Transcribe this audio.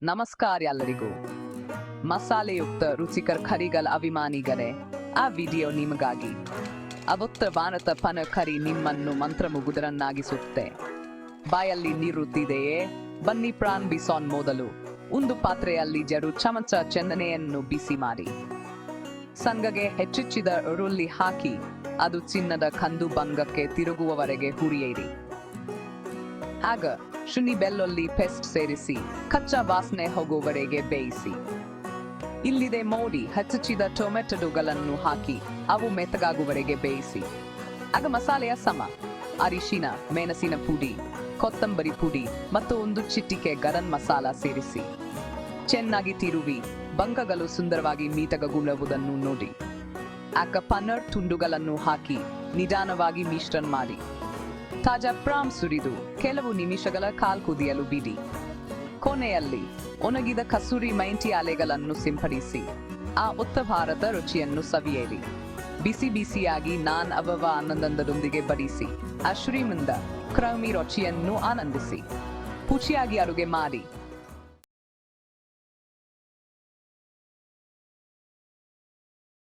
ನಮಸ್ಕಾರ ಎಲ್ಲರಿಗೂ. ಮಸಾಲೆಯುಕ್ತ ರುಚಿಕರ ಕರಿಗಳ ಅಭಿಮಾನಿಗಳೇ, ಆ ವಿಡಿಯೋ ನಿಮಗಾಗಿ. ಅವತ್ತ ಭಾರತ ಪನ ಕರಿ ನಿಮ್ಮನ್ನು ಮಂತ್ರಮುಗ್ಧರನ್ನಾಗಿಸುತ್ತೆ. ಬಾಯಲ್ಲಿ ನೀರುತ್ತಿದೆಯೇ? ಬನ್ನಿ ಪ್ರಾರಂಭಿಸೋಣ. ಮೊದಲು ಒಂದು ಪಾತ್ರೆಯಲ್ಲಿ ಜರು ಚಮಚ ಚೆನ್ನೆಯನ್ನು ಬಿಸಿ ಮಾಡಿ ಸಂಗಗೆ ಹೆಚ್ಚಿಚ್ಚಿದ ಈರುಳ್ಳಿ ಹಾಕಿ ಅದು ಚಿನ್ನದ ಕಂದು ಬಣ್ಣಕ್ಕೆ ತಿರುಗುವವರೆಗೆ ಹುರಿಯಿರಿ. ಆಗ ಶುಂಠಿ ಬೆಳ್ಳುಳ್ಳಿ ಪೇಸ್ಟ್ ಸೇರಿಸಿ ಕಚ್ಚಾ ವಾಸನೆ ಹೋಗುವವರೆಗೆ ಬೇಯಿಸಿ. ಇಲ್ಲಿದೆ ನೋಡಿ, ಹೆಚ್ಚಿದ ಟೊಮೆಟೊಗಳನ್ನು ಹಾಕಿ ಅವು ಮೆತ್ತಗಾಗುವವರೆಗೆ ಬೇಯಿಸಿ. ಆಗ ಮಸಾಲೆಯ ಸಮ ಅರಿಶಿನ, ಮೆಣಸಿನ ಪುಡಿ, ಕೊತ್ತಂಬರಿ ಪುಡಿ ಮತ್ತು ಒಂದು ಚಿಟಿಕೆ ಗರಂ ಮಸಾಲ ಸೇರಿಸಿ ಚೆನ್ನಾಗಿ ತಿರುವಿ ಬಂಗಗಳು ಸುಂದರವಾಗಿ ಮೀತಗುವುದನ್ನು ನೋಡಿ. ಆಗ ಪನ್ನೀರ್ ತುಂಡುಗಳನ್ನು ಹಾಕಿ ನಿಧಾನವಾಗಿ ಮಿಶ್ರಣ ಮಾಡಿ ತಾಜಾ ಪ್ರಾಮ್ ಸುರಿದು ಕೆಲವು ನಿಮಿಷಗಳ ಕಾಲ್ ಕುದಿಯಲು ಬಿಡಿ. ಕೊನೆಯಲ್ಲಿ ಒಣಗಿದ ಕಸೂರಿ ಮೆಂತ್ಯ ಎಲೆಗಳನ್ನು ಸಿಂಪಡಿಸಿ ಆ ಉತ್ತರ ಭಾರತ ರುಚಿಯನ್ನು ಸವಿಯಿರಿ. ಬಿಸಿ ಬಿಸಿಯಾಗಿ ನಾನ್ ಅವವ ಆನಂದದೊಂದಿಗೆ ಬಡಿಸಿ ಆ ಶ್ರೀಮಂತ ಕ್ರಮಿ ರುಚಿಯನ್ನು ಆನಂದಿಸಿ. ರುಚಿಯಾಗಿ ಅಡುಗೆ ಮಾಡಿ